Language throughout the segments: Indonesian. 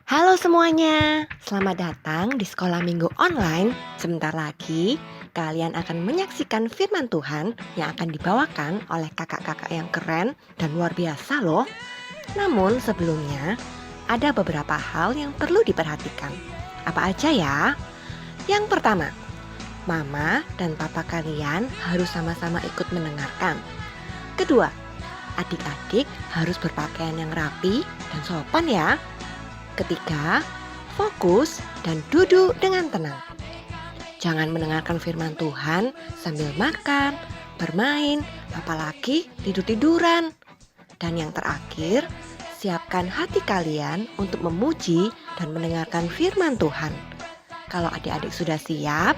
Halo semuanya, selamat datang di Sekolah Minggu Online. Sebentar lagi, kalian akan menyaksikan firman Tuhan yang akan dibawakan oleh kakak-kakak yang keren dan luar biasa loh. Namun sebelumnya, ada beberapa hal yang perlu diperhatikan. Apa aja ya? Yang pertama, mama dan papa kalian harus sama-sama ikut mendengarkan. Kedua, adik-adik harus berpakaian yang rapi dan sopan ya. Ketiga, fokus dan duduk dengan tenang. Jangan mendengarkan firman Tuhan sambil makan, bermain, apalagi tidur-tiduran. Dan yang terakhir, siapkan hati kalian untuk memuji dan mendengarkan firman Tuhan. Kalau adik-adik sudah siap,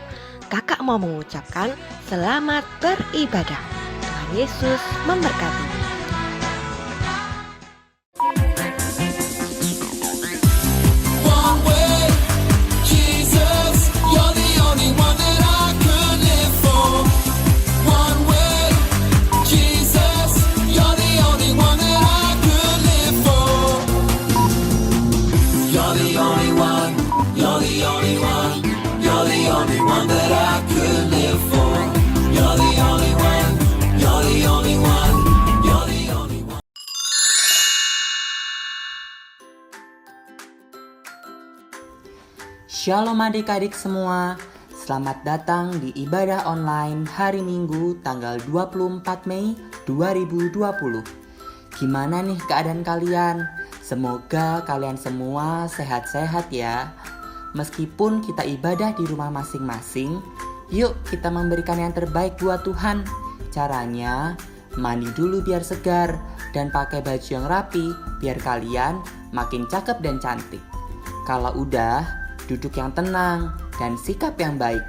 kakak mau mengucapkan selamat beribadah. Tuhan Yesus memberkati. Shalom adik-adik semua, selamat datang di ibadah online hari Minggu tanggal 24 Mei 2020. Gimana nih keadaan kalian? Semoga kalian semua sehat-sehat ya. Meskipun kita ibadah di rumah masing-masing, yuk kita memberikan yang terbaik buat Tuhan. Caranya, mandi dulu biar segar dan pakai baju yang rapi biar kalian makin cakep dan cantik. Kalau udah, duduk yang tenang dan sikap yang baik.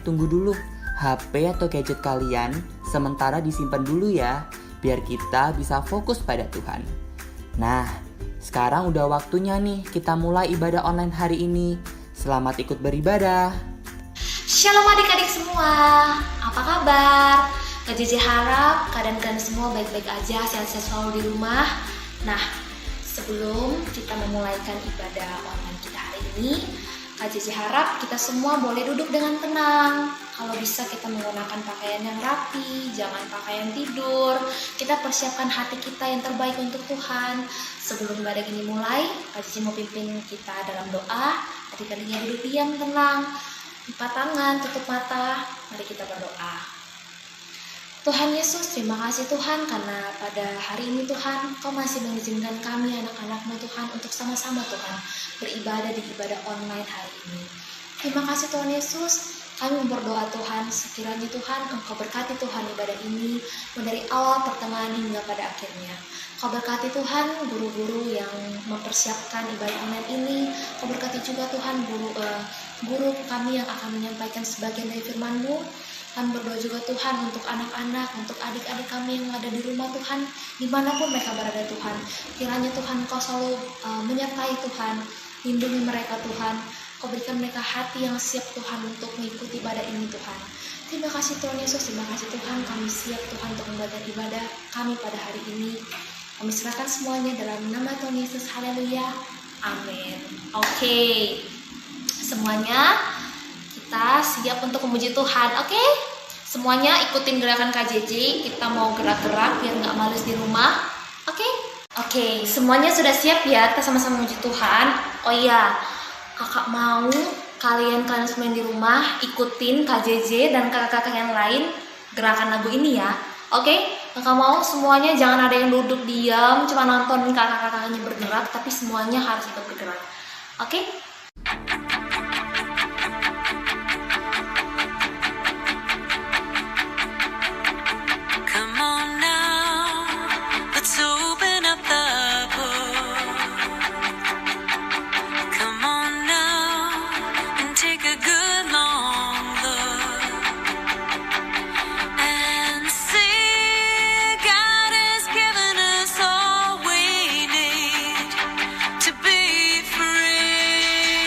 Tunggu dulu. HP atau gadget kalian sementara disimpan dulu ya, biar kita bisa fokus pada Tuhan. Nah, sekarang udah waktunya nih kita mulai ibadah online hari ini. Selamat ikut beribadah. Shalom adik-adik semua, apa kabar? Kak Jiji harap keadaan kalian semua baik-baik aja, sehat-sehat selalu di rumah. Nah, sebelum kita memulaikan ibadah online kita hari ini, Kak Cici harap kita semua boleh duduk dengan tenang. Kalau bisa kita menggunakan pakaian yang rapi, jangan pakaian tidur. Kita persiapkan hati kita yang terbaik untuk Tuhan. Sebelum ibadah ini mulai, Kak Cici mau pimpin kita dalam doa. Adik-adiknya duduk diam, tenang, lipat tangan, tutup mata. Mari kita berdoa. Tuhan Yesus, terima kasih Tuhan karena pada hari ini Tuhan Kau masih mengizinkan kami anak-anak-Mu Tuhan untuk sama-sama Tuhan beribadah di ibadah online hari ini. Terima kasih Tuhan Yesus, kami berdoa Tuhan sekiranya Tuhan Engkau berkati Tuhan ibadah ini dari awal pertengahan hingga pada akhirnya. Kau berkati Tuhan guru-guru yang mempersiapkan ibadah online ini. Kau berkati juga Tuhan guru kami yang akan menyampaikan sebagian dari firman-Mu. Kami berdoa juga Tuhan untuk anak-anak, untuk adik-adik kami yang ada di rumah Tuhan, dimanapun mereka berada Tuhan. Kiranya Tuhan Kau selalu menyertai Tuhan, lindungi mereka Tuhan. Kau berikan mereka hati yang siap Tuhan untuk mengikuti ibadah ini Tuhan. Terima kasih Tuhan Yesus, terima kasih Tuhan, kami siap Tuhan untuk membaca ibadah kami pada hari ini. Kami serahkan semuanya dalam nama Tuhan Yesus, haleluya, amin. Oke, semuanya kita siap untuk memuji Tuhan, oke? Semuanya ikutin gerakan KJJ, kita mau gerak-gerak biar gak males di rumah, oke? Oke, semuanya sudah siap ya, kita sama-sama memuji Tuhan. Oh iya, kakak mau kalian semua yang di rumah ikutin KJJ dan kakak-kakak yang lain gerakan lagu ini ya, oke? Kakak mau semuanya jangan ada yang duduk diam, cuma nonton kakak-kakaknya bergerak, tapi semuanya harus ikut bergerak, oke? To be free.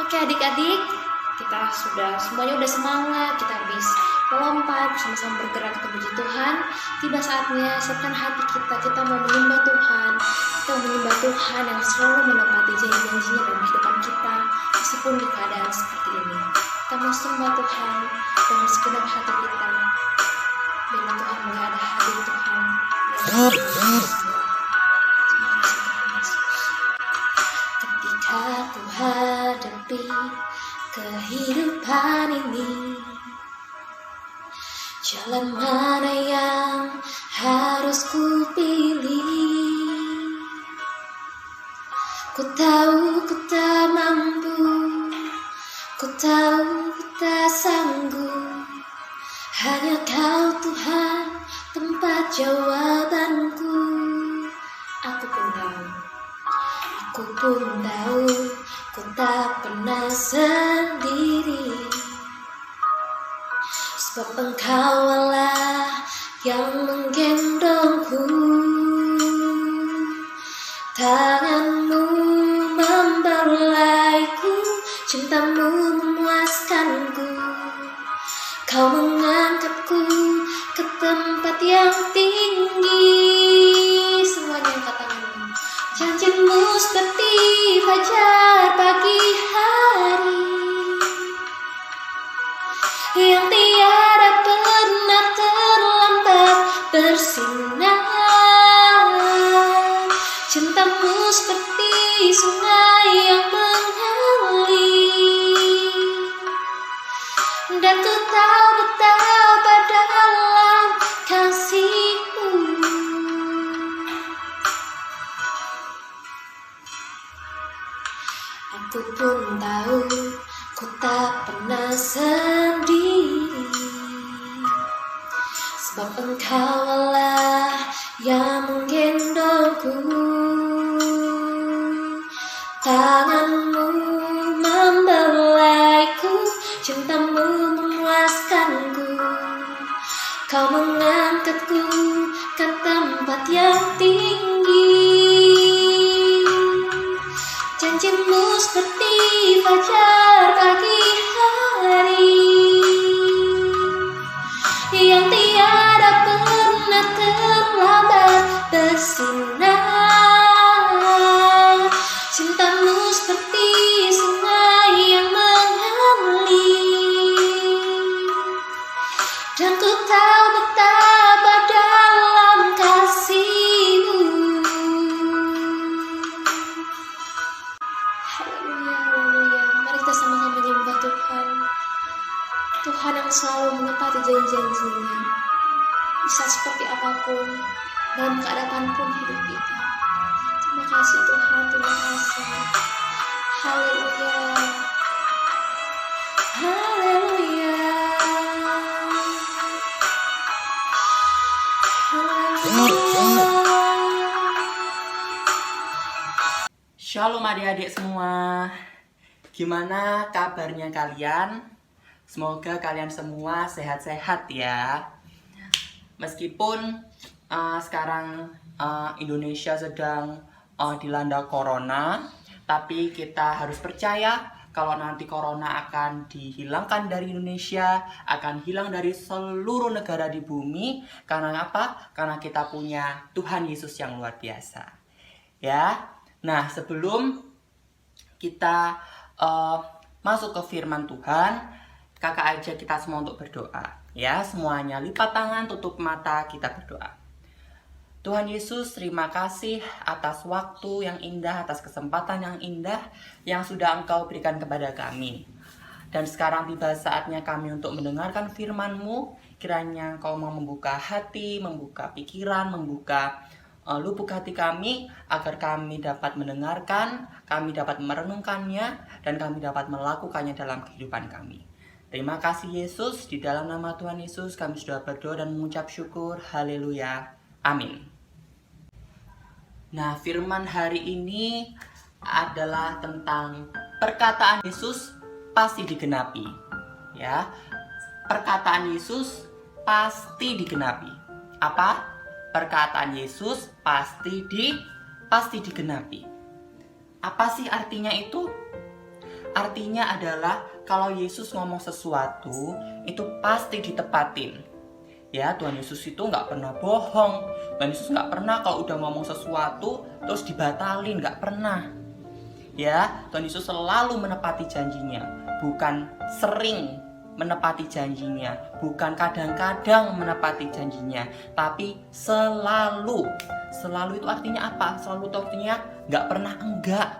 Oke adik-adik, kita semuanya udah semangat, kita habis melompat bersama-sama bergerak ke puji Tuhan. Tiba saatnya siapkan hati kita mau menyembah Tuhan. Kita mau menyembah Tuhan yang selalu menepati janji-janjinya dalam kehidupan kita, meskipun di keadaan seperti ini. Kita mau sembah Tuhan dengan segenap hati kita. Biarlah Tuhan mulai ada hadir Tuhan. Terima kasih Tuhan Yesus. Ketika ku hadapi kehidupan ini, jalan mana yang harus ku pilih? Ku tahu ku tak mampu, ku tahu ku tak sanggup. Hanya Kau Tuhan tempat jawabanku. Aku pun tahu ku tak pernah sendiri. Sebab Engkau Allah yang menggendongku. Tanganmu membelaiku, cintamu memuaskanku. Kau mengangkatku ke tempat yang tinggi. Semuanya angkat tanganmu. Janjimu seperti fajar pagi hari, yang tiada pernah terlambat bersinar. Cintamu seperti sungai yang mengalir, dan ku tahu betapa dalam kasih-Mu. Aku pun tahu ku tak pernah sendiri, sebab Engkau Allah yang menggendongku. Tanganmu membelaiku, cintamu memuaskanku. Kau mengangkatku ke tempat yang tinggi. Janjimu seperti fajar pagi hari, yang tiada pernah terlambat bersinar. Cintamu seperti sungai yang mengalir, dan ku tahu betapa dalam kasih-Mu. Haleluya, haleluya. Mari kita sama-sama menyembah Tuhan. Tuhan yang selalu menepati janji-janjinya. Bisa seperti apapun, dalam keadaan pun hidup kita. Terima kasih Tuhan, terima kasih. Haleluya. Haleluya. Haleluya. Shalom adik-adik semua. Gimana kabarnya kalian? Semoga kalian semua sehat-sehat ya. Meskipun sekarang Indonesia sedang dilanda corona, tapi kita harus percaya kalau nanti corona akan dihilangkan dari Indonesia, akan hilang dari seluruh negara di bumi. Karena apa? Karena kita punya Tuhan Yesus yang luar biasa. Ya. Nah, sebelum kita masuk ke firman Tuhan, kakak ajak kita semua untuk berdoa. Ya, semuanya lipat tangan, tutup mata, kita berdoa. Tuhan Yesus, terima kasih atas waktu yang indah, atas kesempatan yang indah yang sudah Engkau berikan kepada kami. Dan sekarang tiba saatnya kami untuk mendengarkan firman-Mu. Kiranya Engkau mau membuka hati, membuka pikiran, membuka lubuk hati kami, agar kami dapat mendengarkan, kami dapat merenungkannya, dan kami dapat melakukannya dalam kehidupan kami. Terima kasih Yesus, di dalam nama Tuhan Yesus kami sudah berdoa dan mengucap syukur. Haleluya. Amin. Nah, firman hari ini adalah tentang perkataan Yesus pasti digenapi. Ya, perkataan Yesus pasti digenapi. Apa? Perkataan Yesus pasti digenapi. Apa sih artinya itu? artinya adalah kalau Yesus ngomong sesuatu itu pasti ditepatin. Ya, Tuhan Yesus itu nggak pernah bohong. Tuhan Yesus nggak pernah kalau udah ngomong sesuatu terus dibatalin, nggak pernah. Ya, Tuhan Yesus selalu menepati janjinya, bukan sering menepati janjinya, bukan kadang-kadang menepati janjinya, tapi selalu. Selalu itu artinya apa? Selalu itu artinya nggak pernah enggak.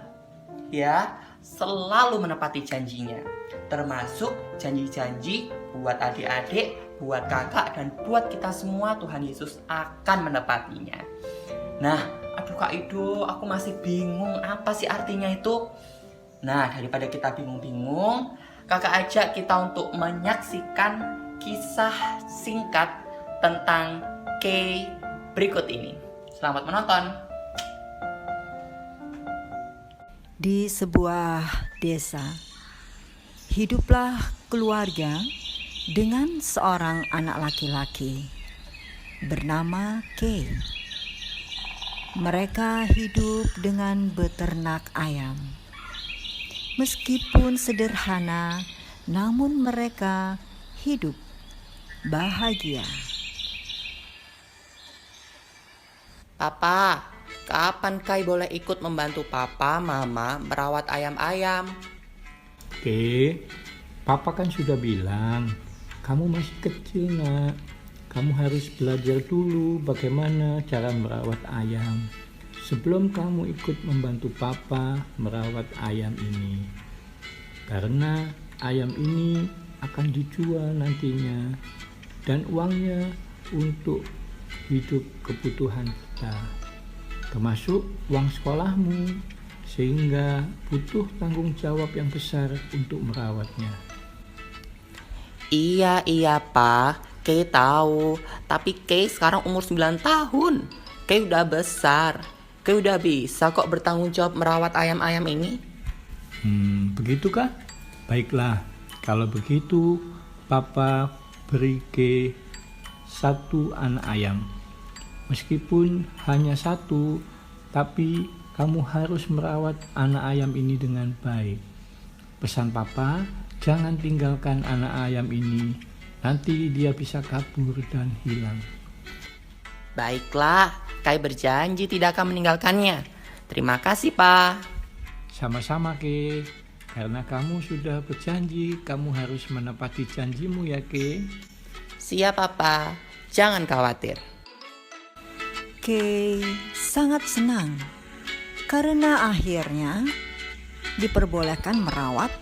Ya, selalu menepati janjinya. Termasuk janji-janji buat adik-adik, buat kakak, dan buat kita semua, Tuhan Yesus akan menepatinya. Nah, aduh Kak Ido, aku masih bingung apa sih artinya itu. Nah, daripada kita bingung-bingung, kakak ajak kita untuk menyaksikan kisah singkat tentang Kay berikut ini. Selamat menonton. Di sebuah desa, hiduplah keluarga dengan seorang anak laki-laki bernama Kay. Mereka hidup dengan beternak ayam. Meskipun sederhana, namun mereka hidup bahagia. Papa, kapan Kay boleh ikut membantu Papa, Mama merawat ayam-ayam? Oke, Papa kan sudah bilang, kamu masih kecil nak. Kamu harus belajar dulu bagaimana cara merawat ayam sebelum kamu ikut membantu Papa merawat ayam ini. Karena ayam ini akan dijual nantinya dan uangnya untuk hidup kebutuhan kita, termasuk uang sekolahmu, sehingga butuh tanggung jawab yang besar untuk merawatnya. Iya Pak, Kay tahu. Tapi Kay sekarang umur 9 tahun. Kay udah besar. Kay udah bisa kok bertanggung jawab merawat ayam-ayam ini. Begitukah? Baiklah, kalau begitu Papa beri Kay 1 anak ayam. Meskipun hanya 1, tapi kamu harus merawat anak ayam ini dengan baik. Pesan Papa, jangan tinggalkan anak ayam ini. Nanti dia bisa kabur dan hilang. Baiklah, Kay berjanji tidak akan meninggalkannya. Terima kasih, Pak. Sama-sama, Kay. Karena kamu sudah berjanji, kamu harus menepati janjimu ya, Kay. Siap, Papa. Jangan khawatir. Kay sangat senang karena akhirnya diperbolehkan merawat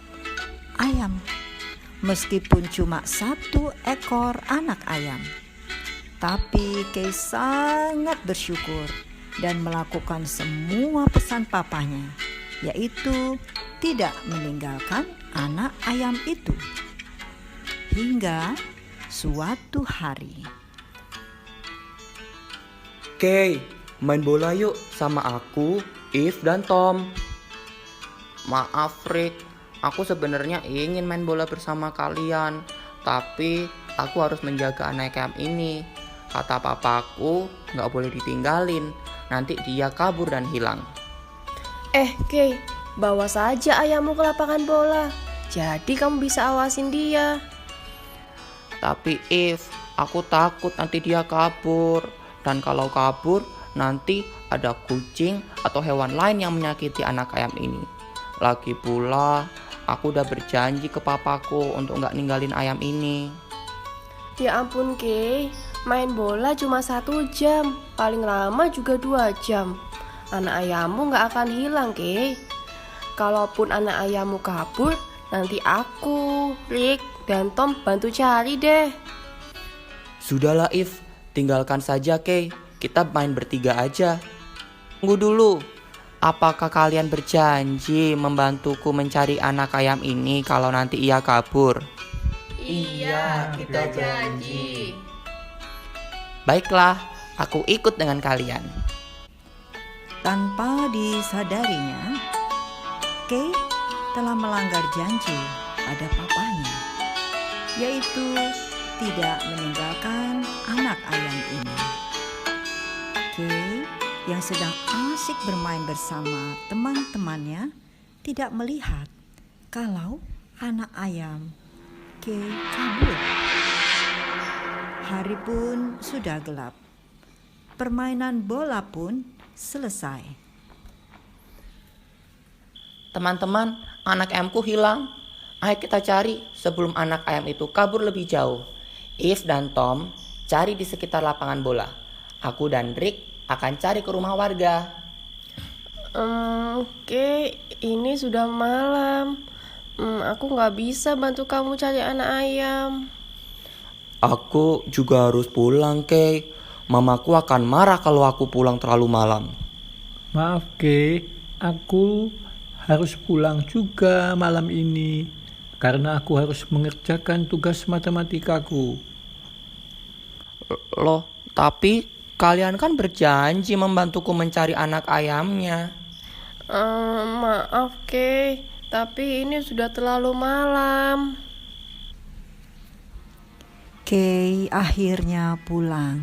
ayam. Meskipun cuma 1 ekor anak ayam, tapi Kay sangat bersyukur dan melakukan semua pesan papanya, yaitu tidak meninggalkan anak ayam itu. Hingga suatu hari, Kay, main bola yuk sama aku, Eve, dan Tom. Maaf, Rick. Aku sebenarnya ingin main bola bersama kalian, tapi aku harus menjaga anak ayam ini. Kata papaku, nggak boleh ditinggalin. Nanti dia kabur dan hilang. Kay, bawa saja ayammu ke lapangan bola. Jadi kamu bisa awasin dia. Tapi Eve, aku takut nanti dia kabur. Dan kalau kabur, nanti ada kucing atau hewan lain yang menyakiti anak ayam ini. Lagi pula, aku udah berjanji ke papaku untuk nggak ninggalin ayam ini. Ya ampun Kay, main bola cuma 1 jam, paling lama juga 2 jam. Anak ayammu nggak akan hilang Kay. Kalaupun anak ayammu kabur, nanti aku, Rick, dan Tom bantu cari deh. Sudahlah Eve, tinggalkan saja Kay. Kita main bertiga aja. Tunggu dulu. Apakah kalian berjanji membantuku mencari anak ayam ini kalau nanti ia kabur? Iya, kita janji. Baiklah, aku ikut dengan kalian. tanpa disadarinya, Kay telah melanggar janji pada papanya, yaitu tidak meninggalkan anak ayam ini. Kay yang sedang asyik bermain bersama teman-temannya tidak melihat kalau anak ayam Kay kabur. Hari pun sudah gelap. Permainan bola pun selesai. Teman-teman, anak ayamku hilang. Ayo kita cari sebelum anak ayam itu kabur lebih jauh. Eve dan Tom cari di sekitar lapangan bola. Aku dan Rick akan cari ke rumah warga. Kay, ini sudah malam. Aku nggak bisa bantu kamu cari anak ayam. Aku juga harus pulang, Kay. Mamaku akan marah kalau aku pulang terlalu malam. Maaf, Kay, aku harus pulang juga malam ini karena aku harus mengerjakan tugas matematikaku. Loh, tapi kalian kan berjanji membantuku mencari anak ayamnya. Maaf, Kay, tapi ini sudah terlalu malam. Kay akhirnya pulang.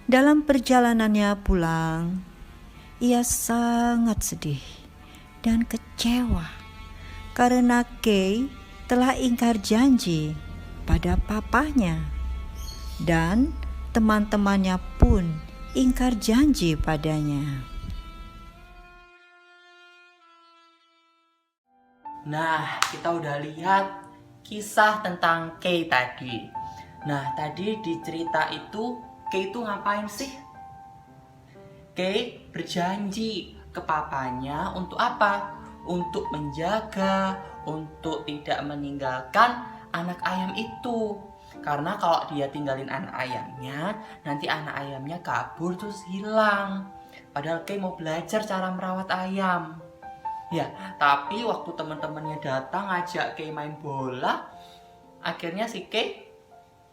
Dalam perjalanannya pulang, ia sangat sedih dan kecewa karena Kay telah ingkar janji pada papanya dan teman-temannya pun ingkar janji padanya. Nah, kita udah lihat kisah tentang Kay tadi. Nah, tadi di cerita itu Kay itu ngapain sih? Kay berjanji ke papanya untuk apa? Untuk menjaga, untuk tidak meninggalkan anak ayam itu. Karena kalau dia tinggalin anak ayamnya, nanti anak ayamnya kabur terus hilang. Padahal Kay mau belajar cara merawat ayam. Ya, tapi waktu teman-temannya datang ngajak Kay main bola, akhirnya si Kay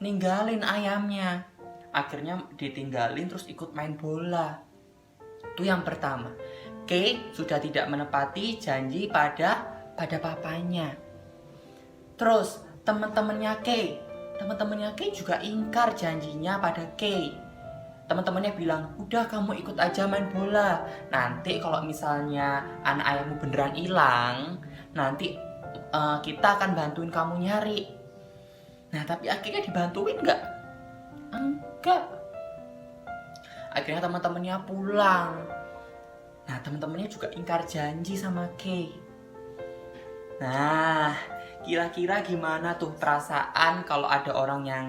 ninggalin ayamnya. Akhirnya ditinggalin terus ikut main bola. Itu yang pertama. Kay sudah tidak menepati janji pada papanya. Terus teman-temannya Kay juga ingkar janjinya pada Kay. Teman-temannya bilang, udah kamu ikut aja main bola. Nanti kalau misalnya anak ayammu beneran hilang, nanti kita akan bantuin kamu nyari. Nah, tapi akhirnya dibantuin nggak? Enggak. Akhirnya teman-temannya pulang. Nah, teman-temannya juga ingkar janji sama Kay. Nah, kira-kira gimana tuh perasaan kalau ada orang yang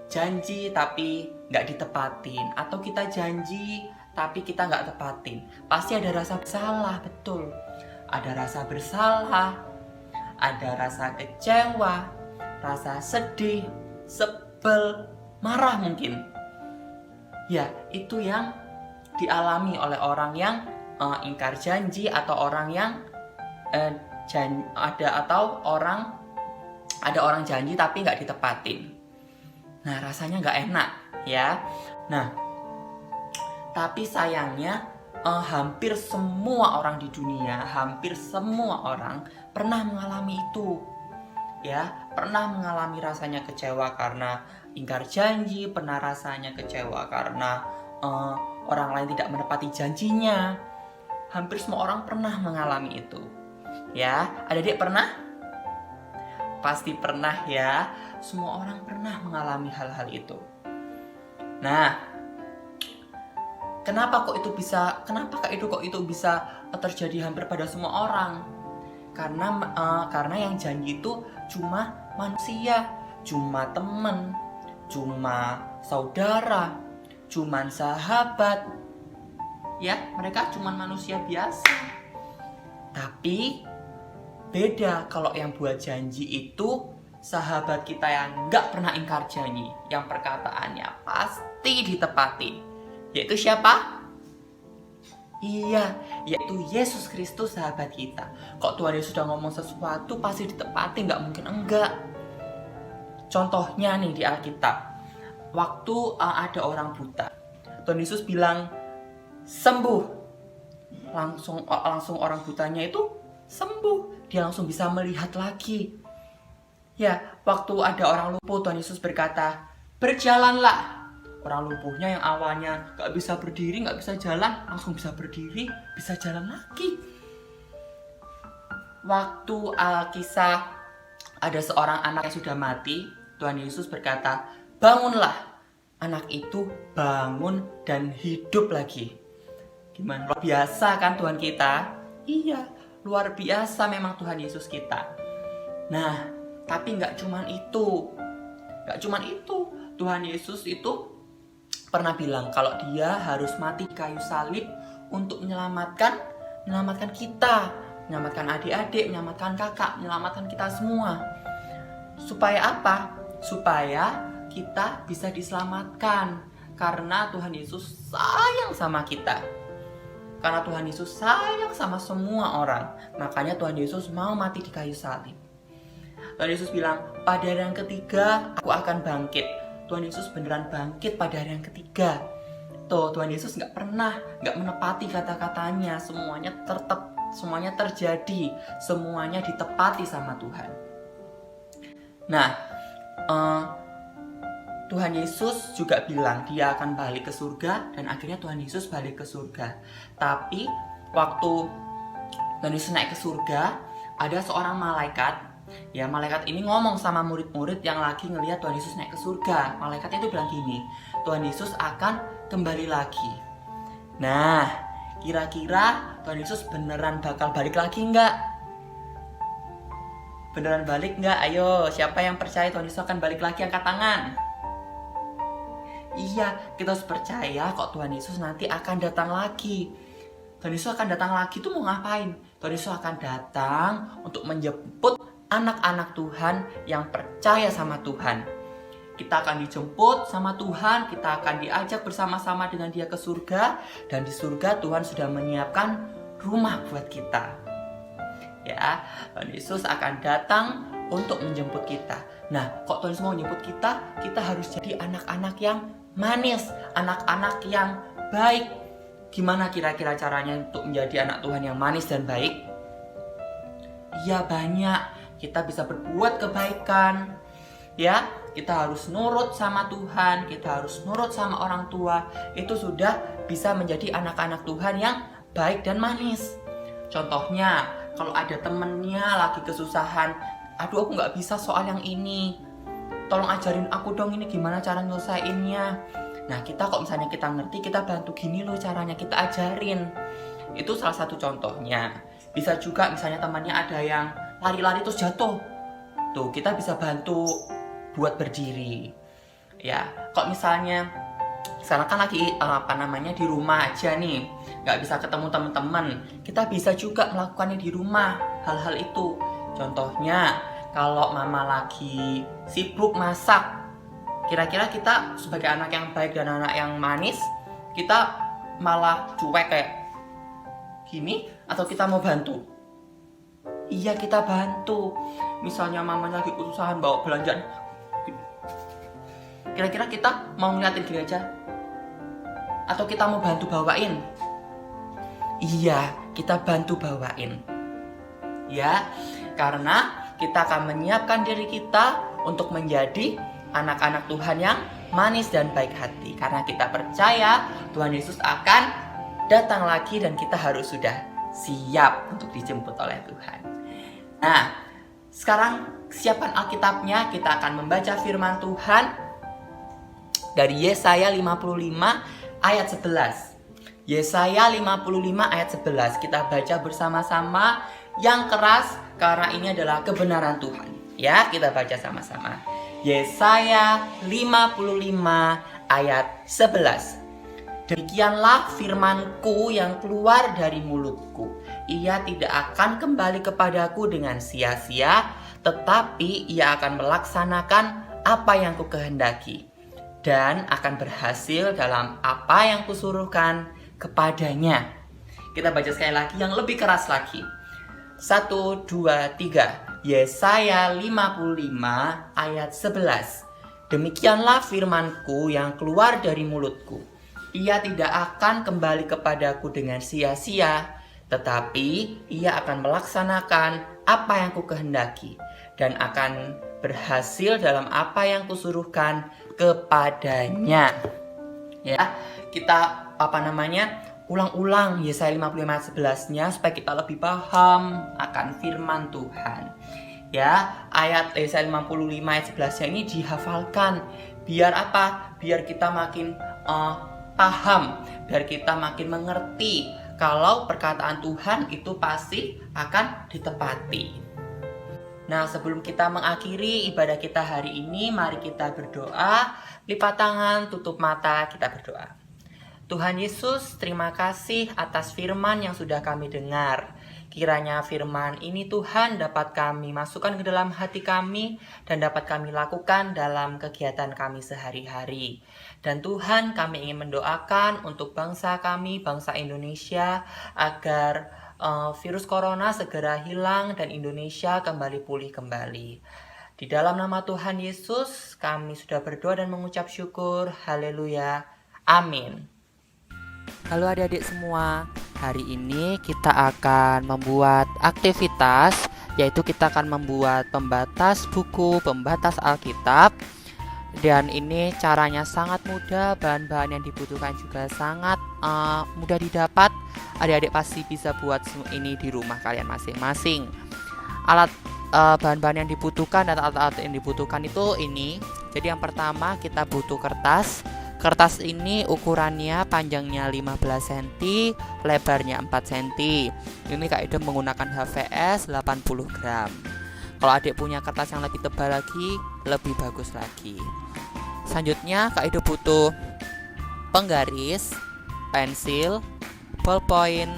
janji tapi nggak ditepatin, atau kita janji tapi kita nggak tepatin? Pasti ada rasa bersalah, betul. Ada rasa bersalah, ada rasa kecewa, rasa sedih, sebel, marah mungkin. Ya, itu yang dialami oleh orang yang ingkar janji, atau orang yang ada orang janji tapi nggak ditepatin. Nah, rasanya nggak enak ya. Nah, tapi sayangnya hampir semua orang di dunia, hampir semua orang pernah mengalami itu. Ya, pernah mengalami rasanya kecewa karena ingkar janji, pernah rasanya kecewa karena orang lain tidak menepati janjinya. Hampir semua orang pernah mengalami itu. Ya, adik-adik pernah? Pasti pernah ya. Semua orang pernah mengalami hal-hal itu. Nah, kenapa kok itu bisa terjadi hampir pada semua orang? Karena yang janji itu cuma manusia, cuma teman, cuma saudara, cuma sahabat. Ya, mereka cuma manusia biasa. Tapi beda kalau yang buat janji itu sahabat kita yang nggak pernah ingkar janji, yang perkataannya pasti ditepati. Yaitu siapa? Iya, yaitu Yesus Kristus, sahabat kita. Kok Tuhan Yesus sudah ngomong sesuatu pasti ditepati, nggak mungkin enggak. Contohnya nih di Alkitab, waktu ada orang buta, Tuhan Yesus bilang sembuh. Langsung orang butanya itu sembuh, dia langsung bisa melihat lagi. Ya, waktu ada orang lumpuh, Tuhan Yesus berkata, berjalanlah. Orang lumpuhnya yang awalnya gak bisa berdiri, gak bisa jalan, langsung bisa berdiri, bisa jalan lagi. waktu kisah ada seorang anak yang sudah mati, Tuhan Yesus berkata, bangunlah. Anak itu bangun dan hidup lagi. Gimana? Luar biasa kan Tuhan kita? Iya, luar biasa memang Tuhan Yesus kita. Nah, tapi nggak cuman itu. Nggak cuman itu. Tuhan Yesus itu pernah bilang kalau dia harus mati di kayu salib untuk menyelamatkan kita, menyelamatkan adik-adik, menyelamatkan kakak, menyelamatkan kita semua. Supaya apa? Supaya kita bisa diselamatkan. Karena Tuhan Yesus sayang sama kita. Karena Tuhan Yesus sayang sama semua orang. Makanya Tuhan Yesus mau mati di kayu salib. Tuhan Yesus bilang, pada hari yang ketiga aku akan bangkit. Tuhan Yesus beneran bangkit pada hari yang ketiga. Tuh, Tuhan Yesus gak menepati kata-katanya. Semuanya terjadi. Semuanya ditepati sama Tuhan. Nah, Tuhan Yesus juga bilang dia akan balik ke surga, dan akhirnya Tuhan Yesus balik ke surga. Tapi waktu Tuhan Yesus naik ke surga, ada seorang malaikat. Ya, malaikat ini ngomong sama murid-murid yang lagi ngelihat Tuhan Yesus naik ke surga. Malaikatnya itu bilang gini, Tuhan Yesus akan kembali lagi. Nah, kira-kira Tuhan Yesus beneran bakal balik lagi nggak? Beneran balik nggak? Ayo, siapa yang percaya Tuhan Yesus akan balik lagi, angkat tangan. Iya, kita harus percaya kok Tuhan Yesus nanti akan datang lagi. Tuhan Yesus akan datang lagi itu mau ngapain? Tuhan Yesus akan datang untuk menjemput anak-anak Tuhan yang percaya sama Tuhan. Kita akan dijemput sama Tuhan, kita akan diajak bersama-sama dengan Dia ke surga, dan di surga Tuhan sudah menyiapkan rumah buat kita. Ya, Tuhan Yesus akan datang untuk menjemput kita. Nah, kok Tuhan Yesus mau menjemput kita? Kita harus jadi anak-anak yang manis, anak-anak yang baik. Gimana kira-kira caranya untuk menjadi anak Tuhan yang manis dan baik? Ya, banyak. Kita bisa berbuat kebaikan. Ya, kita harus nurut sama Tuhan, kita harus nurut sama orang tua. Itu sudah bisa menjadi anak-anak Tuhan yang baik dan manis. Contohnya, kalau ada temennya lagi kesusahan, aduh aku gak bisa soal yang ini, tolong ajarin aku dong ini gimana cara nyelesainnya. Nah, kita kok misalnya kita ngerti, kita bantu, gini loh caranya, kita ajarin. Itu salah satu contohnya. Bisa juga misalnya temannya ada yang lari-lari terus jatuh, tuh kita bisa bantu buat berdiri. Ya, kok misalnya sekarang kan lagi di rumah aja nih, nggak bisa ketemu teman-teman, kita bisa juga melakukannya di rumah hal-hal itu. Contohnya kalau mama lagi sibuk masak, kira-kira kita sebagai anak yang baik dan anak yang manis, kita malah cuek kayak gini atau kita mau bantu? Iya, kita bantu. Misalnya mamanya lagi kesusahan bawa belanjaan, kira-kira kita mau ngeliatin gini aja atau kita mau bantu bawain? Iya, kita bantu bawain. Ya, karena kita akan menyiapkan diri kita untuk menjadi anak-anak Tuhan yang manis dan baik hati. Karena kita percaya Tuhan Yesus akan datang lagi dan kita harus sudah siap untuk dijemput oleh Tuhan. Nah, sekarang siapkan Alkitabnya, kita akan membaca firman Tuhan dari Yesaya 55 ayat 11. Yesaya 55 ayat 11. Kita baca bersama-sama yang keras karena ini adalah kebenaran Tuhan. Ya, kita baca sama-sama. Yesaya 55 ayat 11. Demikianlah firman-Ku yang keluar dari mulutku. Ia tidak akan kembali kepadaku dengan sia-sia, tetapi ia akan melaksanakan apa yang Ku kehendaki dan akan berhasil dalam apa yang Kusuruhkan kepadanya. Kita baca sekali lagi yang lebih keras lagi. 1, 2, 3. Yesaya 55 ayat 11. Demikianlah firman-Ku yang keluar dari mulutku. Ia tidak akan kembali kepadaku dengan sia-sia, tetapi ia akan melaksanakan apa yang Ku kehendaki dan akan berhasil dalam apa yang Kusuruhkan kepadanya. Ya, kita ulang-ulang Yesaya 55 ayat 11-nya supaya kita lebih paham akan firman Tuhan. Ya, ayat Yesaya 55 ayat 11-nya ini dihafalkan. Biar apa? Biar kita makin paham, biar kita makin mengerti kalau perkataan Tuhan itu pasti akan ditepati. Nah, sebelum kita mengakhiri ibadah kita hari ini, mari kita berdoa. Lipat tangan, tutup mata, kita berdoa. Tuhan Yesus, terima kasih atas firman yang sudah kami dengar. Kiranya firman ini Tuhan dapat kami masukkan ke dalam hati kami dan dapat kami lakukan dalam kegiatan kami sehari-hari. Dan Tuhan, kami ingin mendoakan untuk bangsa kami, bangsa Indonesia, agar virus corona segera hilang dan Indonesia kembali pulih kembali. Di dalam nama Tuhan Yesus, kami sudah berdoa dan mengucap syukur. Haleluya. Amin. Halo adik-adik semua, hari ini kita akan membuat aktivitas, yaitu kita akan membuat pembatas buku, pembatas Alkitab. Dan ini caranya sangat mudah, bahan-bahan yang dibutuhkan juga sangat mudah didapat. Adik-adik pasti bisa buat ini di rumah kalian masing-masing. Bahan-bahan yang dibutuhkan dan alat-alat yang dibutuhkan itu ini. Jadi yang pertama kita butuh kertas. Kertas ini ukurannya panjangnya 15 cm, lebarnya 4 cm. Ini Kak Ida menggunakan HVS 80 gram. Kalau adik punya kertas yang lebih tebal lagi, lebih bagus lagi. Selanjutnya Kak Ida butuh penggaris, pensil, ballpoint,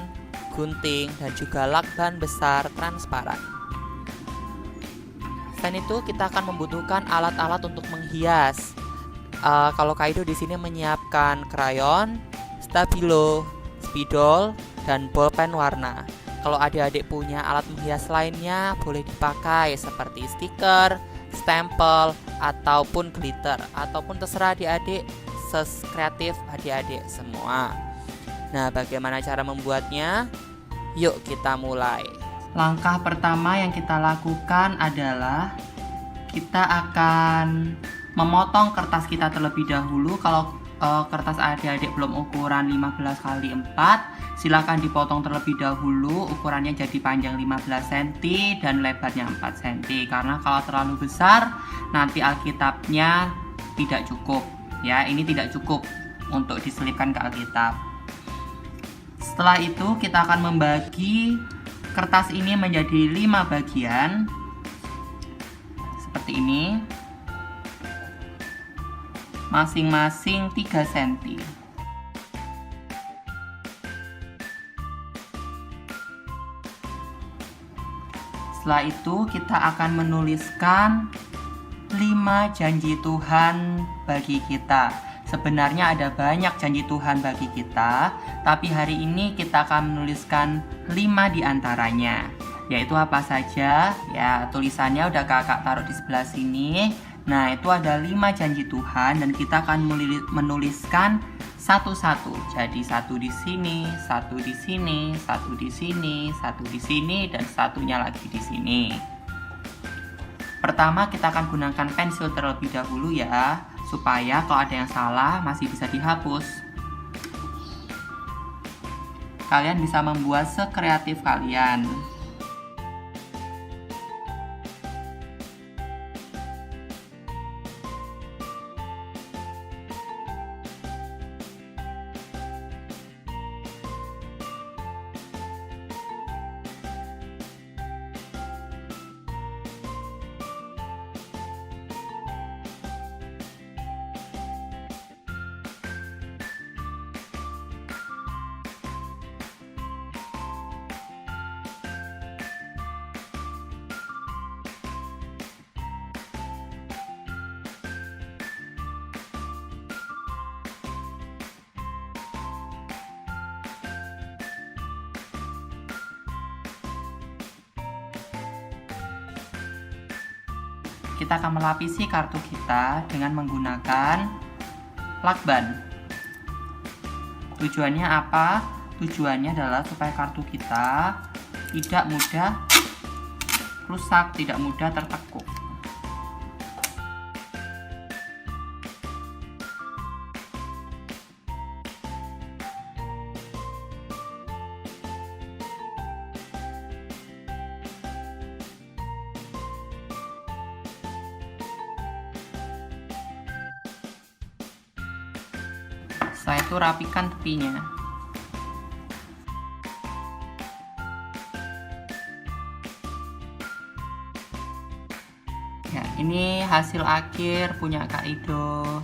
gunting, dan juga lakban besar transparan. Selain itu kita akan membutuhkan alat-alat untuk menghias. Kalau Kak Ido di sini menyiapkan krayon, stabilo, spidol, dan bolpen warna. Kalau adik-adik punya alat menghias lainnya boleh dipakai seperti stiker, stempel, ataupun glitter, ataupun terserah adik-adik, sekreatif adik-adik semua. Nah, bagaimana cara membuatnya? Yuk kita mulai. Langkah pertama yang kita lakukan adalah kita akan memotong kertas kita terlebih dahulu. Kalau kertas adik-adik belum ukuran 15x4, silakan dipotong terlebih dahulu. Ukurannya jadi panjang 15 cm dan lebarnya 4 cm. Karena kalau terlalu besar, nanti Alkitabnya tidak cukup. Ya, ini tidak cukup untuk diselipkan ke Alkitab. Setelah itu kita akan membagi kertas ini menjadi 5 bagian. Seperti ini. Masing-masing 3 cm. Setelah itu kita akan menuliskan 5 janji Tuhan bagi kita. Sebenarnya ada banyak janji Tuhan bagi kita, tapi hari ini kita akan menuliskan 5 diantaranya. Yaitu apa saja? Ya, tulisannya udah kakak taruh di sebelah sini. Nah, itu ada 5 janji Tuhan dan kita akan menuliskan satu-satu. Jadi satu di sini, satu di sini, satu di sini, satu di sini, dan satunya lagi di sini. Pertama kita akan gunakan pensil terlebih dahulu ya, supaya kalau ada yang salah masih bisa dihapus. Kalian bisa membuat sekreatif kalian. Kita akan melapisi kartu kita dengan menggunakan lakban. Tujuannya apa? Tujuannya adalah supaya kartu kita tidak mudah rusak, tidak mudah tertekuk. Setelah itu rapikan tepinya. Ya, ini hasil akhir punya Kak Ido.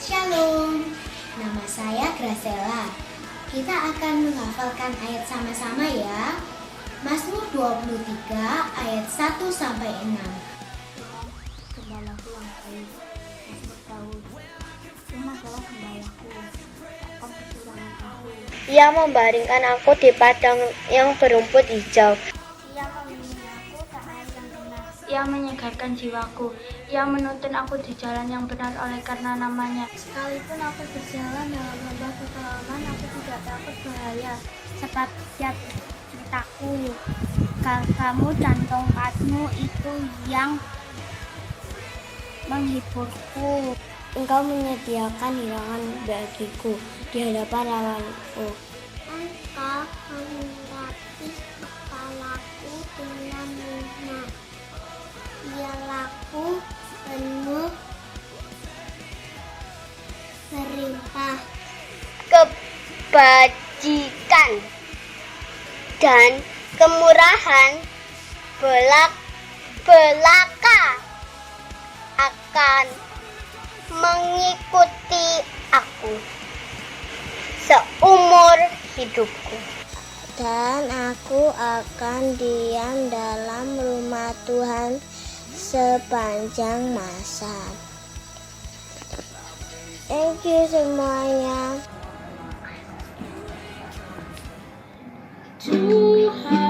Shalom, nama saya Gracella. Kita akan menghafalkan ayat sama-sama ya. Mazmur 23 ayat 1 sampai 6. Gembalaku yang baik, Mazmur Daud. Tuhan adalah gembalaku, akan kecurangan aku. Ia membaringkan aku di padang yang berumput hijau. Ia membimbing aku ke air yang benar. Ia menyegarkan jiwaku. Ia menuntun aku di jalan yang benar oleh karena namanya. Sekalipun aku berjalan dalam lembah kekelaman, aku tidak takut bahaya, sebab tiap ceritaku, kamu dan tongkatmu itu yang menghiburku. Engkau menyediakan hidangan bagiku di hadapan lawanku. Engkau mengurapi kepalaku dengan minyak. Biarlaku penuh melimpah Kebajikan dan kemurahan belaka akan mengikuti aku seumur hidupku. dan aku akan diam dalam rumah Tuhan sepanjang masa. Thank you semuanya. Tuhan